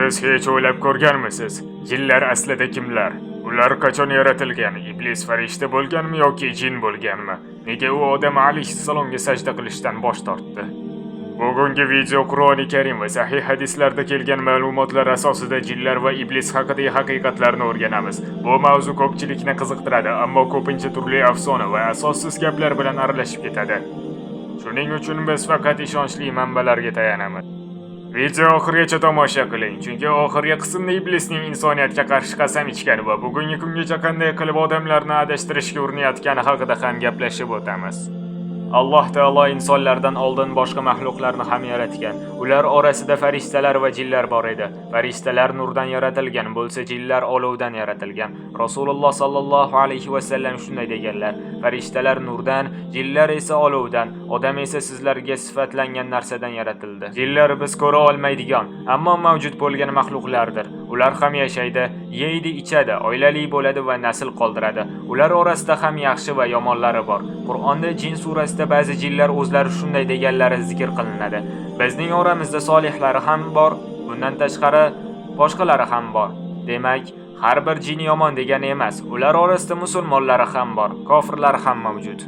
Siz hech o'ylab ko'rganmisiz? Jinlar aslida kimlar? Ular qachon yaratilgan? Iblis farishta bo'lganmi yoki jin bo'lganmi? Nega u odam alayhissalomga sajda qilishdan bosh tortdi? Bugungi video Qur'oni Karim va sahih hadislarda kelgan ma'lumotlar asosida jinlar va iblis haqidagi haqiqatlarni o'rganamiz. Bu mavzu ko'pchilikni qiziqtiradi, ammo ko'pincha turli afsona va asossiz gaplar bilan aralashib ketadi. Shuning uchun biz faqat ishonchli manbalarga tayanamiz. Video oxirigacha tomosha qiling, chunki oxirgi qismda iblisning insoniyatga qarshi qasam ichgani va bugungi kungacha qanday qilib odamlarni adashtirishga urinayotgani haqida ham gaplashib o'tamiz. Alloh taolo insonlardan oldin boshqa mahluqlarni ham yaratgan. Ular orasida farishtalar va jinlar bor edi. Farishtalar nurdan yaratilgan bo'lsa, jinlar olovdan yaratilgan. Rasululloh sallallohu alayhi va sallam shunday deganlar: farishtalar nurdan, jinlar esa olovdan, odam esa sizlarga sifatlangan narsadan yaratildi. Jinlar biz ko'ra olmaydigan, ammo mavjud bo'lgan mahluqlardir. Ular ham yashaydi, yeydi, ichadi, oilali bo'ladi va nasl qoldiradi. Ular orasida ham yaxshi va yomonlari bor. Qur'onda Jin surasida ba'zi jinlar o'zlari shunday deganlari zikr qilinadi. Bizning oramizda solihlari ham bor, bundan tashqari boshqalari ham bor. Demak, har bir jin yomon degani emas. Ular orasida musulmonlari ham bor, kofirlar ham mavjud.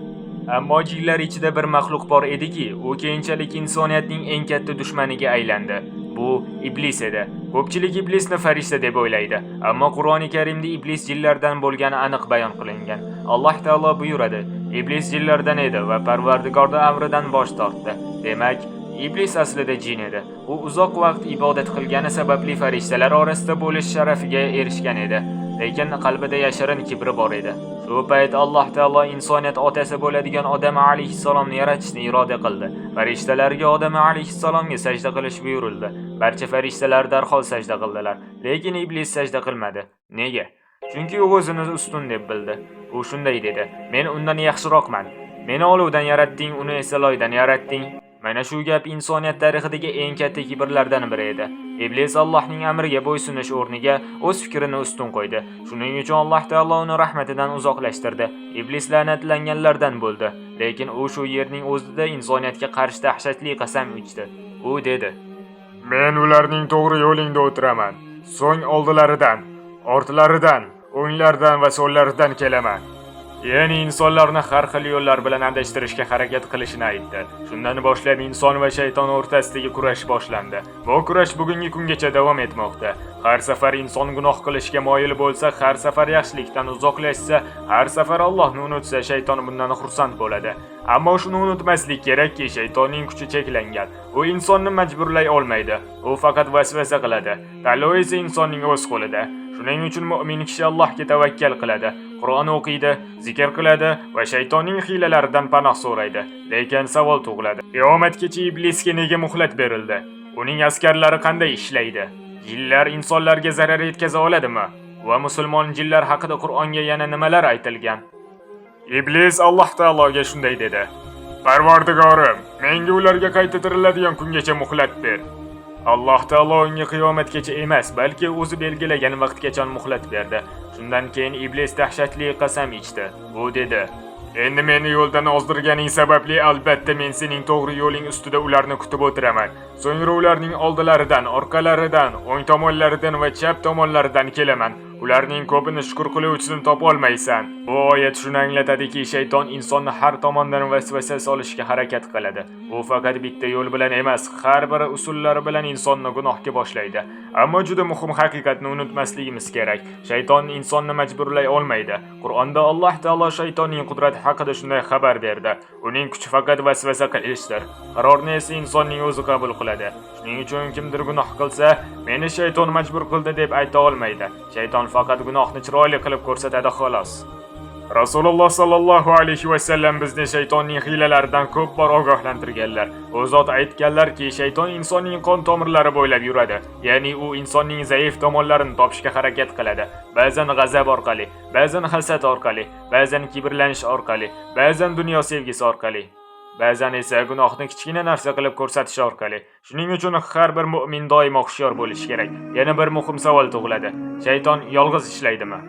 Ammo jinlar ichida bir maxluq bor ediki, u keyinchalik insoniyatning eng katta dushmaniga aylandi. Bu iblis edi. Ko'pchilik iblisni farishta deb o'ylaydi, ammo Qur'oni Karimda iblis jinlardan bo'lgani aniq bayon qilingan. Alloh taolo buyuradi: iblis jinlardan edi va Parvardigorning amridan bosh tortdi. Demak, iblis aslida jin edi. U uzoq vaqt ibodat qilgani sababli farishtalar orasida bo'lish sharafiga erishgan edi, lekin qalbida yashirin kibri bor edi. Shu payt Alloh taolo insoniyat otasi bo'ladigan Odam alayhissalomni yaratishni iroda qildi. Farishtalarga Odam alayhissalomga sajda qilish buyurildi. Barcha farishtalar darhol sajda qildilar, lekin iblis sajda qilmadi. Nega? Chunki u o'zini ustun deb bildi. U shunday dedi: "Men undan yaxshiroqman. Meni olovdan yaratding, uni esa loydan yaratding." Mana shu gap insoniyat tarixidagi eng katta kibrlardan biri edi. Iblis Allohning amriga bo'ysunish o'rniga o'z fikrini ustun qo'ydi. Shuning uchun Alloh taolo uni rahmatidan uzoqlashtirdi. Iblis la'natlanganlardan bo'ldi, lekin u shu yerning o'zida insoniyatga qarshi dahshatli qasam ichdi. U dedi: "Men ularning to'g'ri yo'lingda o'tiraman. So'ng oldilaridan, ortlaridan, o'nglaridan va so'llaridan kelaman." Ya'ni insonlarni har xil yo'llar bilan adashtirishga harakat qilishini aytdi. Shundan boshlab inson va shayton o'rtasidagi kurash boshlandi. Bu kurash bugungi kungacha davom etmoqda. Har safar inson gunoh qilishga moyil bo'lsa, har safar yaxshilikdan uzoqlashsa, har safar Allohni unutsa, shayton bundan xursand bo'ladi. Ammo shuni unutmaslik kerakki, shaytonning kuchi cheklangan. U insonni majburlay olmaydi. U faqat vasvasa qiladi. Tanlov esa insonning o'z qo'lida. Shuning uchun mu'min kishi Allohga tavakkal qiladi, Qur'on o'qiydi, zikr qiladi va shaytonning hiylalaridan panoh so'raydi. Lekin savol tug'iladi: qiyomatgacha iblisga nega muhlat berildi? Uning askarlari qanday ishlaydi? Jinlar insonlarga zarar yetkaza oladimi? Va musulmon jinlar haqida Qur'onga yana nimalar aytilgan? Iblis Alloh taologa shunday dedi: "Parvardigorim, menga ularga qayta tiriladigan kungacha muhlat ber." Alloh taolo unga qiyomatgacha emas, balki o'zi belgilagan vaqtgacha muhlat berdi. Shundan keyin iblis dahshatli qasam ichdi. U dedi: "Endi meni yo'ldan ozdirganing sababli albatta men sening to'g'ri yo'ling ustida ularni kutib o'tiraman. So'ngra ularning oldilaridan, orqalaridan, o'ng tomonlaridan va chap tomonlaridan kelaman. Ularning ko'pini shukr qiluvchisini topa olmaysan." Bu oyat shuni anglatadiki, shayton insonni har tomondan vasvasa solishga harakat qiladi. U faqat bitta yo'l bilan emas, har bir usullari bilan insonni gunohga boshlaydi. Ammo juda muhim haqiqatni unutmasligimiz kerak. Shayton insonni majburlay olmaydi. Qur'onda Alloh taolo shaytonning qudrati haqida shunday xabar berdi: uning kuchi faqat vasvasa qilishdir. Qarorni esa insonning o'zi qabul qiladi. Shuning uchun kimdir gunoh qilsa, meni shayton majbur qildi deb ayta olmaydi. Shayton faqat gunohni chiroyli qilib ko'rsatadi xolos. Rasululloh sallallohu alayhi va sallam bizni shaytonning hiylalaridan ko'p bor ogohlantirganlar. U zot aytganlarki, shayton insonning qon tomirlari bo'ylab yuradi. Ya'ni u insonning zaif tomonlarini topishga harakat qiladi. Ba'zan g'azab orqali, ba'zan hasad orqali, ba'zan kibrlanish orqali, ba'zan dunyo sevgisi orqali, ba'zan esa gunohni kichkina narsa qilib ko'rsatish orqali. Shuning uchun har bir mu'min doimo hushyor bo'lishi kerak. Yana bir muhim savol tug'iladi: shayton yolg'iz ishlaydimi?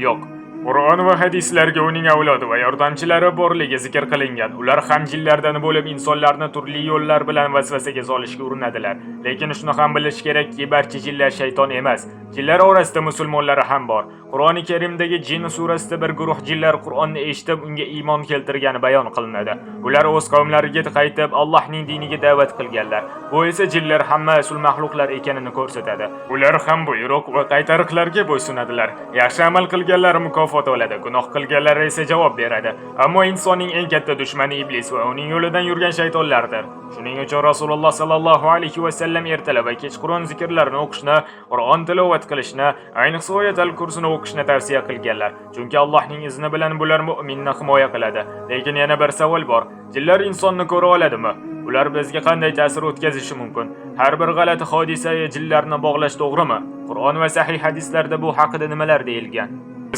Yo'q. Qur'on va hadislarga uning avlodi va yordamchilari borligi zikr qilingan. Ular ham jinlardan bo'lib insonlarni turli yo'llar bilan vasvasaga solishga urinadilar. lekin shuni ham bilish kerakki, barcha jinlar shayton emas. Jinlar orasida musulmonlar ham bor. Qur'oni Karimdagi Jin surasida bir guruh jinlar Qur'onni eshitib, unga iymon keltirgani bayon qilinadi. Ular o'z qavmlariga qaytib, Allohning diniga da'vat qilganlar. Bu esa jinlar hamma mas'ul mahluqlar ekanini ko'rsatadi. Ular ham buyruq va qaytariqlarga bo'ysunadilar. Yaxshi amal qilganlar mukofot oladi, gunoh qilganlar esa javob beradi. Ammo insonning eng katta dushmani iblis va uning yo'lidan yurgan shaytonlardir. Shuning uchun Rasululloh sallallohu alayhi va sallam ertalab va kechqurun zikrlarni o'qishni, Qur'on tilovat qilishni, ayniqsa Oyatul Kursini o'qishni tavsiya qilganlar. Chunki Allohning izni bilan bular mu'minni himoya qiladi. Lekin yana bir savol bor. Jinlar insonni ko'ra oladimi? Ular bizga qanday ta'sir o'tkazishi mumkin? Har bir g'alati hodisaga jinlarni bog'lash to'g'rimi? Qur'on va sahih hadislarda bu haqida nimalar deyilgan?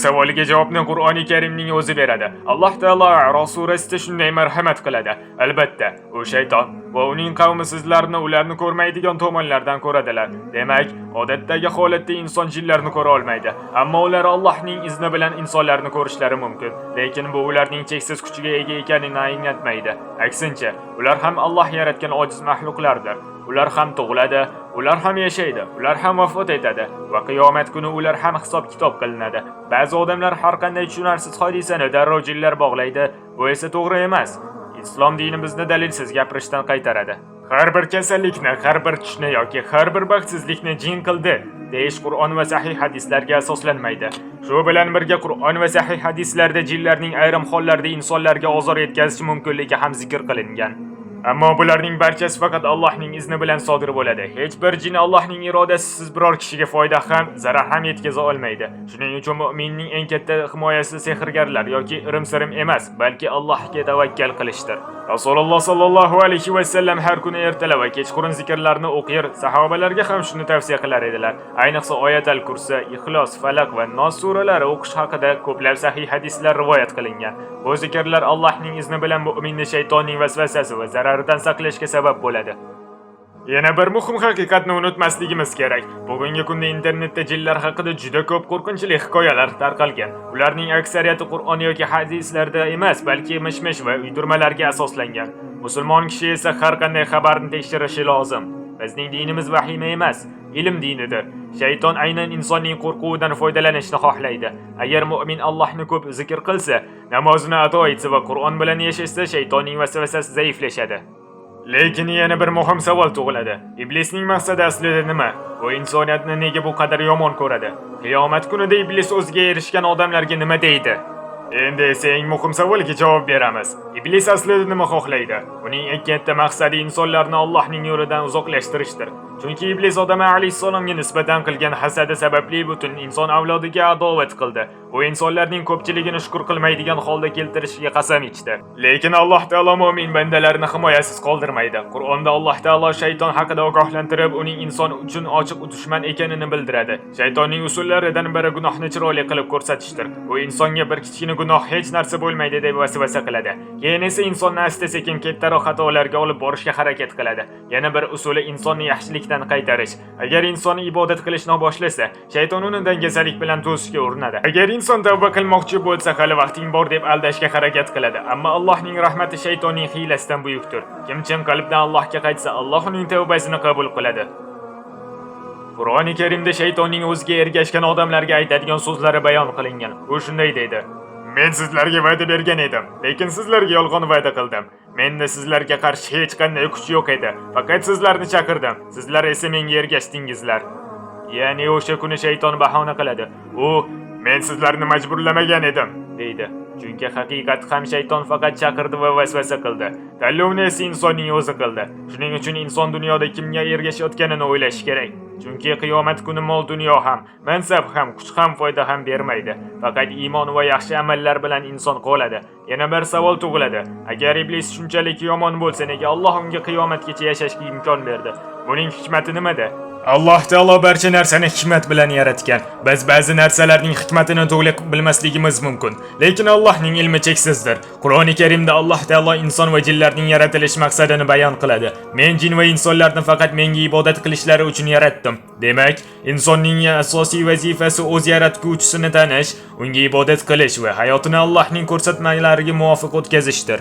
Savoliga javobni Qur'oni Karimning o'zi beradi. Alloh taolo A'rof surasida shunday marhamat qiladi. Albatta, u shayton va uning qavmi sizlarni ularni ko'rmaydigan tomonlardan ko'radilar. Demak, odatdagi holatda inson jinlarni ko'ra olmaydi, ammo ular Allohning izni bilan insonlarni ko'rishlari mumkin. Lekin bu ularning cheksiz kuchiga ega ekanini anglatmaydi. Aksincha, ular ham Alloh yaratgan ojiz mahluqlardir. Ular ham tug'iladi, ular ham yashaydi, ular ham vafot etadi va qiyomat kuni ular ham hisob-kitob qilinadi. Ba'zi odamlar har qanday tushunarsiz hodisani darrov jinlar bog'laydi. Bu esa to'g'ri emas. Islom dini bizni dalilsiz gapirishdan qaytaradi. Har bir kasallikni, har bir tushni yoki har bir baxtsizlikni jin qildi deyish Qur'on va sahih hadislarga asoslanmaydi. Shu bilan birga Qur'on va sahih hadislarda jinlarning ayrim hollarda insonlarga ozor yetkazishi mumkinligi ham zikr qilingan. Ammo bularning barchasi faqat Allohning izni bilan sodir bo'ladi. Hech bir jin Allohning irodasisiz biror kishiga foyda ham, zarar ham yetkaza olmaydi. Shuning uchun mu'minning eng katta himoyasi sehrgarlar yoki irim-sirim emas, balki Allohga tavakkal qilishdir. Rasululloh sallallohu alayhi va sallam har kuni ertalab va kechqurun zikrlarni o'qir, sahobalarga ham shuni tavsiya qilar edilar. Ayniqsa Oyatul Kursi, Ixlos, Falaq va Nos suralari o'qish haqida ko'plab sahih hadislar rivoyat qilingan. Bu zikrlar Allohning izni bilan mu'minni shaytonning vasvasasi va zararidan saqlashga sabab bo'ladi. Yana bir muhim haqiqatni unutmasligimiz kerak. Bugungi kunda internetda jinlar haqida juda ko'p qo'rqinchli hikoyalar tarqalgan. Ularning aksariyati Qur'on yoki hadislarda emas, balki mish-mish va uydirmalarga asoslangan. Musulmon kishi esa har qanday xabarni tekshirishi lozim. Bizning dinimiz vahima emas, ilm dinidir. Shayton aynan insonning qo'rquvidan foydalanishni xohlaydi. Agar mu'min Allohni ko'p zikr qilsa, namozini ado etsa va Qur'on bilan yashasa, shaytonning vasvasasi zaiflashadi. Lekin yana bir muhim savol tug'iladi. Iblisning maqsadi aslida nima? U insoniyatni nega bu qadar yomon ko'radi? Qiyomat kunida iblis o'ziga erishgan odamlarga nima deydi? Endi esa eng muhim savolga javob beramiz. Iblis aslida nima xohlaydi? Uning eng katta maqsadi insonlarni Allohning yo'lidan uzoqlashtirishdir. Chunki iblis Odam alayhisalomga nisbatan qilgan hasadi sababli butun inson avlodiga adovat qildi. U insonlarning ko'pchiligini shukr qilmaydigan holda keltirishiga qasam ichdi. Lekin Alloh taolo mu'min bandalarini himoyasiz qoldirmaydi. Qur'onda Alloh taolo shayton haqida ogohlantirib, uning inson uchun ochiq dushman ekanini bildiradi. Shaytonning usullaridan biri gunohni chiroyli qilib ko'rsatishdir. U insonga bir kichkina gunoh hech narsa bo'lmaydi deb vasvasa qiladi. Keyin esa insonni asta-sekin kattaroq xatolarga olib borishga harakat qiladi. Yana bir usuli insonni yaxshilikdan qaytarish. Agar inson ibodat qilishni boshlasa, shayton uni dangasalik bilan to'sishga urinadi. Agar inson tavba qilmoqchi bo'lsa, hali vaqting bor deb aldashga harakat qiladi. Ammo Allohning rahmati shaytonning hiylasidan buyukdir. Kim chin qalbdan Allohga qaytsa, Alloh uning tavbasini qabul qiladi. Qur'oni Karimda shaytonning o'ziga ergashgan odamlarga aytadigan so'zlari bayon qilingan. U shunday deydi: Men sizlarga va'da bergan edim, lekin sizlarga yolg'on va'da qildim. Menda sizlarga qarshi hech qanday kuch yo'q edi. Faqat sizlarni chaqirdim. Sizlar esa menga ergashdingizlar. Ya'ni o'sha kuni shayton bahona qiladi. U men sizlarni majburlamagan edim, deydi. Chunki haqiqat ham shayton faqat chaqirdi va vasvasa qildi. Tanlovni esa insonning o'zi qildi. Shuning uchun inson dunyoda kimga ergashayotganini o'ylash kerak. Chunki qiyomat kuni mol dunyo ham, mansab ham, kuch ham foyda ham bermaydi. Faqat iymon va yaxshi amallar bilan inson qoladi. Yana bir savol tug'iladi. Agar iblis shunchalik yomon bo'lsa, nega Alloh unga qiyomatgacha yashashga imkon berdi? Buning hikmati nimada? Alloh taolo barcha narsani hikmat bilan yaratgan. Biz ba'zi narsalarning hikmatini to'liq bilmasligimiz mumkin, lekin Allohning ilmi cheksizdir. Qur'oni Karimda Alloh taolo inson va jinlarning yaratilish maqsadini bayon qiladi. Men jin va insonlarni faqat menga ibodat qilishlari uchun yaratdim. Demak, insonning asosiy vazifasi o'z yaratguvchisini tanish, unga ibodat qilish va hayotini Allohning ko'rsatmalariga muvofiq o'tkazishdir.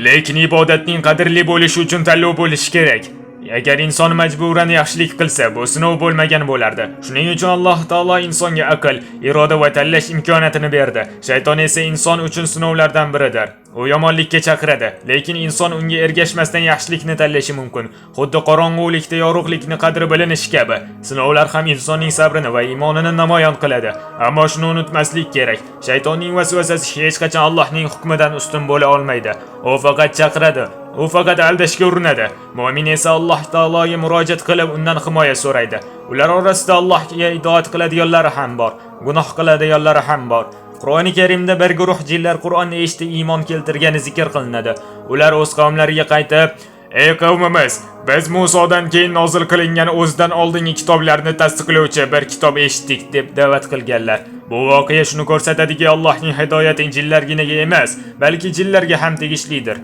Lekin ibodatning qadrli bo'lishi uchun tanlov bo'lishi kerak. Agar inson majburan yaxshilik qilsa, bu sinov bo'lmagan bo'lardi. Shuning uchun Alloh taolo insonga aql, iroda va tanlash imkoniyatini berdi. Shayton esa inson uchun sinovlardan biridir. U yomonlikka chaqiradi, lekin inson unga ergashmasdan yaxshilikni tanlashi mumkin. Xuddi qorong'ulikda yorug'likni qadri bilinishi kabi, sinovlar ham insonning sabrini va iymonini namoyon qiladi. Ammo shuni unutmaslik kerak. Shaytonning vasvasasi hech qachon Allohning hukmidan ustun bo'la olmaydi. U faqat chaqiradi. U faqat aldashga urinadi. Mu'min esa Alloh taologa murojaat qilib undan himoya so'raydi. Ular orasida Allohga itoat qiladiganlari ham bor, gunoh qiladiganlari ham bor. Qur'oni Karimda bir guruh jinlar Qur'onni eshitib iymon keltirgani zikr qilinadi. Ular o'z qavmlariga qaytib, "Ey qavmimiz, biz Musodan keyin nozil qilingan o'zidan oldingi kitoblarni tasdiqlovchi bir kitob eshitdik" deb da'vat qilganlar. Bu voqea shuni ko'rsatadiki, Allohning hidoyati jinlarginaga emas, balki jinlarga ham tegishlidir.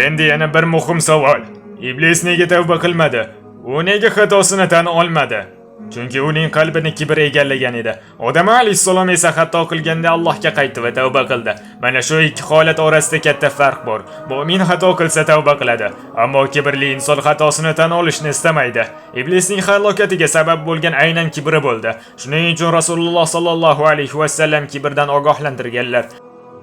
Endi yana bir muhim savol. Iblis nega tavba qilmadi? U nega xatosini tan olmadi? Chunki uning qalbini kibr egallagan edi. Odam alayhissalom esa xato qilganda Allohga qaytdi va tavba qildi. Mana shu ikki holat orasida katta farq bor. Mu'min xato qilsa tavba qiladi, ammo kibrli inson xatosini tan olishni istamaydi. Iblisning halokatiga sabab bo'lgan aynan kibri bo'ldi. Shuning uchun Rasululloh sallallohu alayhi va sallam kibrdan ogohlantirganlar.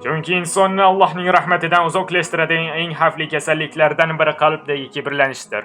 Chunki insonni Allohning rahmatidan uzoqlashtiradigan eng xavfli kasalliklardan biri qalbdagi kibrlanishdir.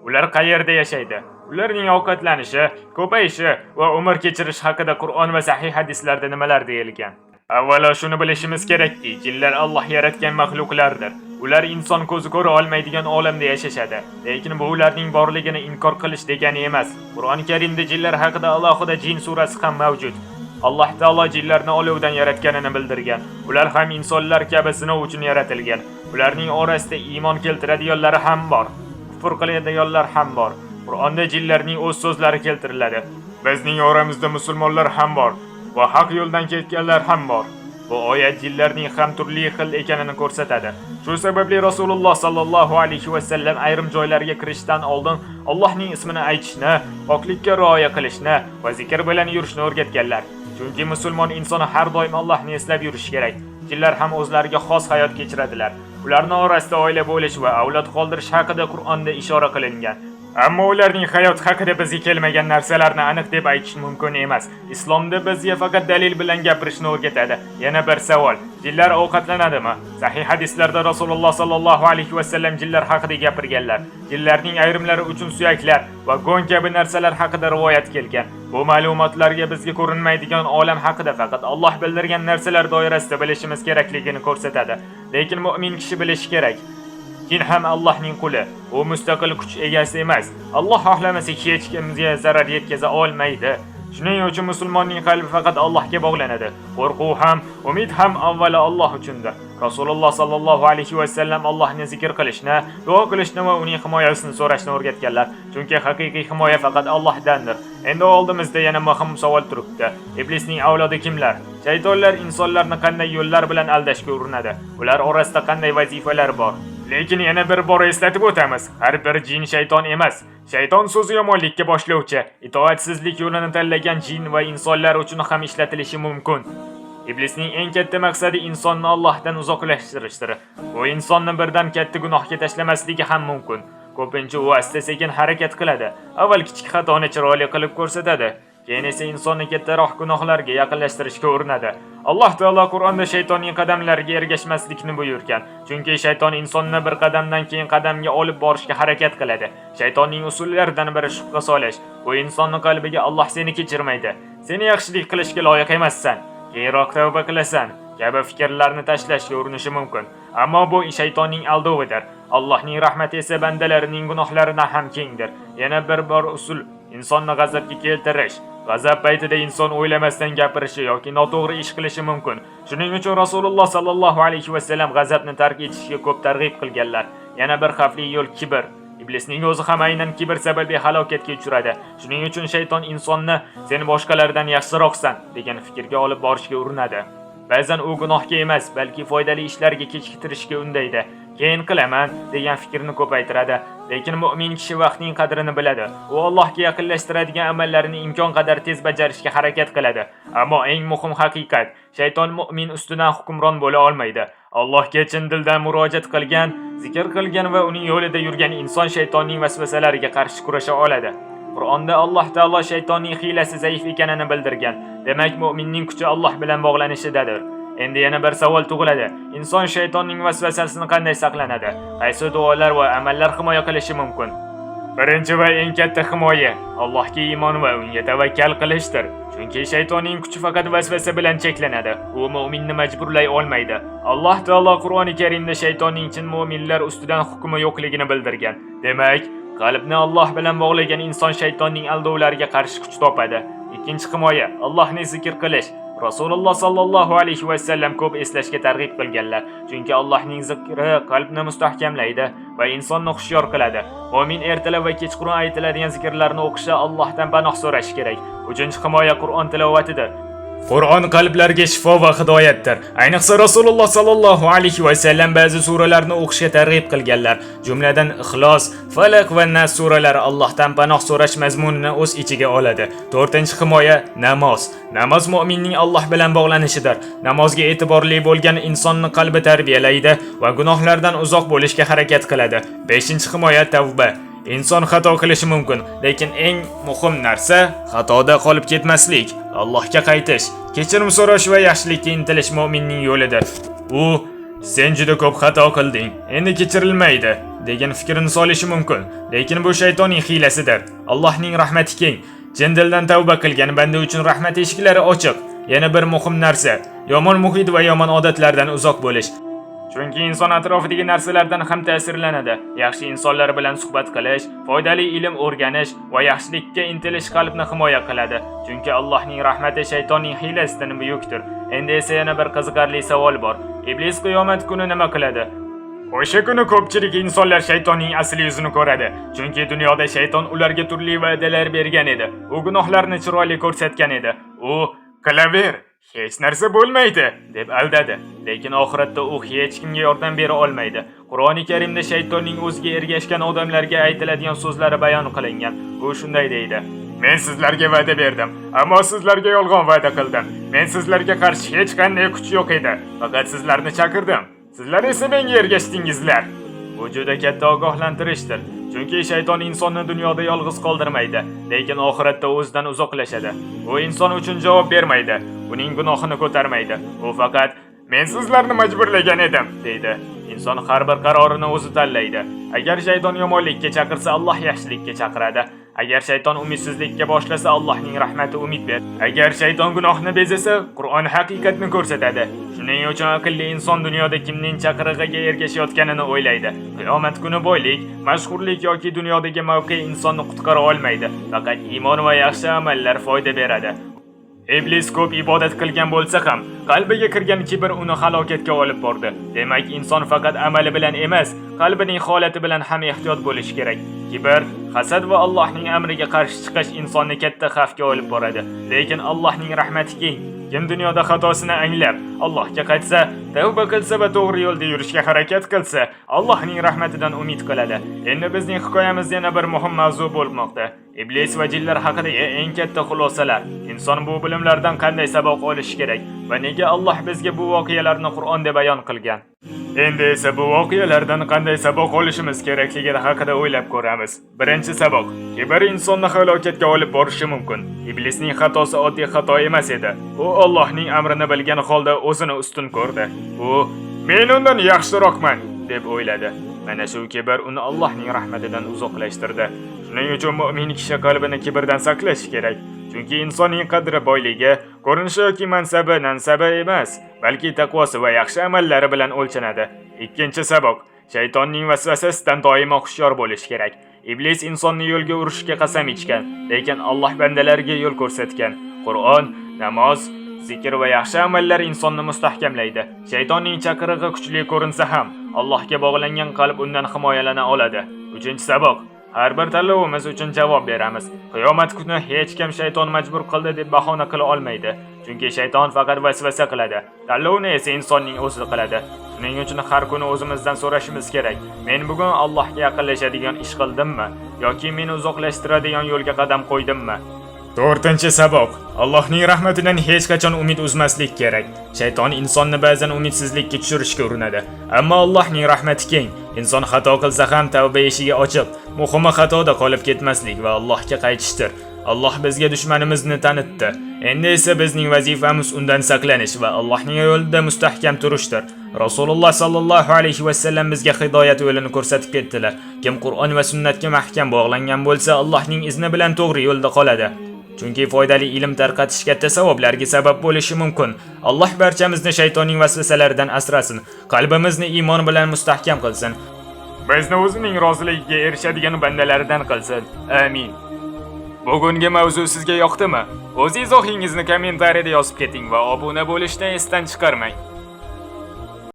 Ular qayerda yashaydi? Ularning ovqatlanishi, ko'payishi va umr kechirish haqida Qur'on va sahih hadislarda nimalar deyilgan? Avvalo shuni bilishimiz kerakki, jinlar Alloh yaratgan maxluqlardir. Ular inson ko'zi ko'ra olmaydigan olamda yashashadi. Lekin bu ularning borligini inkor qilish degani emas. Qur'oni Karimda jinlar haqida alohida jin surasi ham mavjud. Alloh taolo jinlarni olovdan yaratganini bildirgan. Ular ham insonlar kabi sinov uchun yaratilgan. Ularning orasida iymon keltiradiganlari ham bor, kufr qiladiganlar ham bor. Qur'onda jinlarning o'z so'zlari keltiriladi. Bizning oramizda musulmonlar ham bor va haq yo'ldan ketganlar ham bor. Bu oyat jinlarning ham turli xil ekanini ko'rsatadi. Shu sababli Rasululloh sallallohu alayhi va sallam ayrim joylarga kirishdan oldin Allohning ismini aytishni, poklikka rioya qilishni va zikr bilan yurishni o'rgatganlar. Chunki musulmon insoni har doim Allohni eslab yurishi kerak. Jinlar ham o'zlariga xos hayot kechiradilar. Ularning orasida oila bo'lish va avlod qoldirish haqida Qur'onda ishora qilingan. Ammo ularning hayot haqida bizga kelmagan narsalarni aniq deb aytish mumkin emas. Islomda bizga faqat dalil bilan gapirishni o'rgatadi. Yana bir savol: jinlar ovqatlanadimi? Sahih hadislarda Rasululloh sallallohu alayhi va sallam jinlar haqida gapirganlar. Jinlarning ayrimlari uchun suyaklar va go'n kabi narsalar haqida rivoyat kelgan. Bu ma'lumotlarga bizga ko'rinmaydigan olam haqida faqat Alloh bildirgan narsalar doirasida bilishimiz kerakligini ko'rsatadi. Lekin mu'min kishi bilishi kerak. Jin ham Allohning quli. U mustaqil kuch egasi emas. Alloh xohlamasa hech kimga zarar yetkaza olmaydi. Shuning uchun musulmonning qalbi faqat Allohga bog'lanadi. Qo'rquv ham, umid ham avvalo Alloh uchundir. Rasululloh sallallohu alayhi va sallam Allohni zikr qilishni, duo qilishni va uning himoyasini so'rashni o'rgatganlar. Chunki haqiqiy himoya faqat Allohdandir. Endi oldimizda yana muhim savol turibdi. Iblisning avlodi kimlar? Shaytonlar insonlarni qanday yo'llar bilan aldashga urinadi? Ular orasida qanday vazifalar bor? Lekin yana bir bor eslatib o'tamiz. Har bir jin shayton emas. Shayton so'zi yomonlikka boshlovchi, itoatsizlik yo'lini tanlagan jin va insonlar uchun ham ishlatilishi mumkin. Iblisning eng katta maqsadi insonni Allohdan uzoqlashtirishdir. U insonni birdan katta gunohga tashlamasligi ham mumkin. Ko'pincha u asta-sekin harakat qiladi. Avval kichik xatoni chiroyli qilib ko'rsatadi, keyin esa insonni kattaroq gunohlarga yaqinlashtirishga urinadi. Alloh taolo Qur'onda shaytonning qadamlariga ergashmaslikni buyurgan. Chunki shayton insonni bir qadamdan keyin qadamga olib borishga harakat qiladi. Shaytonning usullaridan biri shubha solish. U insonning qalbiga Alloh seni kechirmaydi, seni yaxshilik qilishga loyiq emassan, keyinroq tavba qilasan kabi fikrlarni tashlashga urinishi mumkin. Ammo bu shaytonning aldovidir. Allohning rahmati esa bandalarining gunohlaridan ham kengdir. Yana bir bor usul insonni g'azabga keltirish. G'azab paytida inson o'ylamasdan gapirishi yoki noto'g'ri ish qilishi mumkin. Shuning uchun Rasululloh sallallohu alayhi va sallam g'azabni tark etishga ko'p targ'ib qilganlar. Yana bir xavfli yo'l kibr. Iblisning o'zi ham aynan kibr sababli halokatga uchradi. Shuning uchun shayton insonni sen boshqalardan yaxshiroqsan degan fikrga olib borishga urinadi. Ba'zan u gunohga emas, balki foydali ishlarga kechiktirishga undaydi. Keyin qilaman degan fikrni ko'paytiradi. lekin mu'min kishi vaqtning qadrini biladi. U Allohga yaqinlashtiradigan amallarni imkon qadar tez bajarishga harakat qiladi. Ammo eng muhim haqiqat, shayton mu'min ustidan hukmron bo'la olmaydi. Allohga chin dildan murojaat qilgan, zikr qilgan va uning yo'lida yurgan inson shaytonning vasvasalariga qarshi kurasha oladi. Qur'onda Alloh taolo shaytonning hiylasi zaif ekanini bildirgan. Demak, mu'minning kuchi Alloh bilan bog'lanishidadir. Endi yana bir savol tug'iladi. Inson shaytonning vasvasasidan qanday saqlanadi? Qaysi duolar va amallar himoya qilishi mumkin? Birinchi va eng katta himoya Allohga iymon va unga tavakkal qilishdir. Chunki shaytonning kuchi faqat vasvasa bilan cheklanadi. U mu'minni majburlay olmaydi. Alloh taolo Qur'oni Karimda shaytonning chin mu'minlar ustidan hukmi yo'qligini bildirgan. Demak, qalbni Alloh bilan bog'lagan inson shaytonning aldovlariga qarshi kuch topadi. Ikkinchi himoya Allohni zikr qilish. Rasululloh sallallohu alayhi va sallam ko'p eslashga targ'ib qilganlar. Chunki Allohning zikri qalbni mustahkamlaydi va insonni xushyor qiladi. Mu'min ertalab va kechqurun aytiladigan zikrlarni o'qishi, Allohdan panoh so'rashi kerak. Uchinchi himoya Qur'on tilovatidir. Qur'on qalblarga shifo va hidoyatdir. Ayniqsa Rasululloh sallallohu alayhi va sallam ba'zi suralarni o'qishga targ'ib qilganlar. Jumladan Ixlos, Falaq va Nas suralari Allohdan panoh so'rash mazmunini o'z ichiga oladi. 4-himoya namoz. Namoz mu'minning Alloh bilan bog'lanishidir. Namozga e'tiborli bo'lgan insonni qalbi tarbiyalaydi va gunohlardan uzoq bo'lishga harakat qiladi. 5-himoya tavba. Inson xato qilishi mumkin, lekin eng muhim narsa xatoda qolib ketmaslik, Allohga qaytish, kechirim so'rash va yaxshilikka intilish mu'minning yo'lidir. U sen juda ko'p xato qilding, endi kechirilmaydi degan fikrni solishi mumkin, lekin bu shaytonning hiylasidir. Allohning rahmati keng. Chin dildan tavba qilgan banda uchun rahmat eshiklari ochiq. Yana bir muhim narsa, yomon muhit va yomon odatlardan uzoq bo'lish. Chunki inson atrofidagi narsalardan ham ta'sirlanadi. Yaxshi insonlar bilan suhbat qilish, foydali ilm o'rganish va yaxshilikka intilish qalbni himoya qiladi. Chunki Allohning rahmati shaytonning hiylasidan buyukdir. Endi esa yana bir qiziqarli savol bor. Iblis qiyomat kuni nima qiladi? O'sha kuni ko'pchilik insonlar shaytonning asli yuzini ko'radi. Chunki dunyoda shayton ularga turli va'dalar bergan edi. U gunohlarni chiroyli ko'rsatgan edi. U qilaver, hech narsa bo'lmaydi deb aldadi. Lekin oxiratda u hech kimga yordam bera olmaydi. Qur'oni Karimda shaytonning o'ziga ergashgan odamlarga aytiladigan so'zlari bayon qilingan. U shunday deydi: Men sizlarga va'da berdim, ammo sizlarga yolg'on va'da qildim. Men sizlarga qarshi hech qanday kuch yo'q edi. Faqat sizlarni chaqirdim. Sizlar esa menga ergashdingizlar. Bu juda katta ogohlantirishdir. Chunki shayton insonni dunyoda yolg'iz qoldirmaydi, lekin oxiratda o'zidan uzoqlashadi. U inson uchun javob bermaydi, uning gunohini ko'tarmaydi. U faqat men sizlarni majburlagan edim deydi. Inson har bir qarorini o'zi tanlaydi. Agar shayton yomonlikka chaqirsa, Alloh yaxshilikka chaqiradi. Agar shayton umidsizlikka boshlasa, Allohning rahmati umid ber. Agar shayton gunohni bezasa, Qur'on haqiqatni ko'rsatadi. Shuning uchun aqlli inson dunyoda kimning chaqirig'iga ergashayotganini o'ylaydi. Qiyomat kuni boylik, mashhurlik yoki dunyodagi mavqe insonni qutqara olmaydi. Faqat iymon va yaxshi amallar foyda beradi. Iblis ko'p ibodat qilgan bo'lsa ham, qalbiga kirgan kibr uni halokatga olib bordi. Demak, inson faqat amali bilan emas, qalbining holati bilan ham ehtiyot bo'lishi kerak. Kibr, hasad va Allohning amriga qarshi chiqish insonni katta xavfga olib boradi. Lekin Allohning rahmati keng. Kim dunyoda xatosini anglab, Allohga qaytsa, tavba qilsa va to'g'ri yo'lda yurishga harakat qilsa, Allohning rahmatidan umid qiladi. Endi bizning hikoyamizda yana bir muhim mavzu bo'lmoqda. Iblis va jinlar haqidagi eng katta xulosalar. Inson bu bilimlardan qanday saboq olishi kerak va nega Alloh bizga bu voqealarni Qur'onda bayon qilgan? Endi esa bu voqealardan qanday saboq olishimiz kerakligi haqida o'ylab ko'ramiz. Birinchi saboq: kibr insonni halokatga olib borishi mumkin. Iblisning xatosi oddiy xato emas edi. U Allohning amrini bilgan holda o'zini ustun ko'rdi. U men undan yaxshiroqman deb o'yladi. Mana shu kibr uni Allohning rahmatidan uzoqlashtirdi. Shuning uchun mu'min kishi qalbini kibrdan saqlashi kerak. Chunki insonning qadri boyligi, ko'rinishi yoki mansabi, nansabi emas, balki taqvosi va yaxshi amallari bilan o'lchanadi. Ikkinchi saboq: shaytonning vasvasasidan doimo hushyor bo'lish kerak. Iblis insonni yo'lga urishga qasam ichgan, lekin Alloh bandalariga yo'l ko'rsatgan. Qur'on, namoz, zikr va yaxshi amallar insonni mustahkamlaydi. Shaytonning chaqirig'i kuchli ko'rinsa ham, Allohga bog'langan qalb undan himoyalana oladi. Uchinchi saboq: har bir tanlovimiz uchun javob beramiz. Qiyomat kuni hech kim shayton majbur qildi deb bahona qila olmaydi. Chunki shayton faqat vasvasa qiladi. Tanlovni esa insonning o'zi qiladi. Shuning uchun har kuni o'zimizdan so'rashimiz kerak. Men bugun Allohga yaqinlashadigan ish qildimmi yoki meni uzoqlashtiradigan yo'lga qadam qo'ydimmi? 4-saboq. Allohning rahmatidan hech qachon umid uzmaslik kerak. Shayton insonni ba'zan umidsizlikka tushirishga urinadi, ammo Allohning rahmati keng. Inson xato qilsa ham tavba eshigi ochiq. Muhimi xatoda qolib ketmaslik va Allohga qaytishdir. Alloh bizga dushmanimizni tanitdi. Endi esa bizning vazifamiz undan saqlanish va Allohning yo'lida mustahkam turishdir. Rasululloh sallallohu alayhi va sallam bizga hidoyat yo'lini ko'rsatib ketdilar. Kim Qur'on va sunnatga mahkam bog'langan bo'lsa, Allohning izni bilan to'g'ri yo'lda qoladi. Chunki foydali ilm tarqatish katta savoblarga sabab bo'lishi mumkin. Alloh barchamizni shaytonning vasvasalaridan asrasin, qalbimizni iymon bilan mustahkam qilsin. Bizni o'zining roziligiga erishadigan bandalaridan qilsin. Amin. Bugungi mavzu sizga yoqdimi? O'z izohingizni kommentariyada yozib keting va obuna bo'lishni esdan chiqarmang.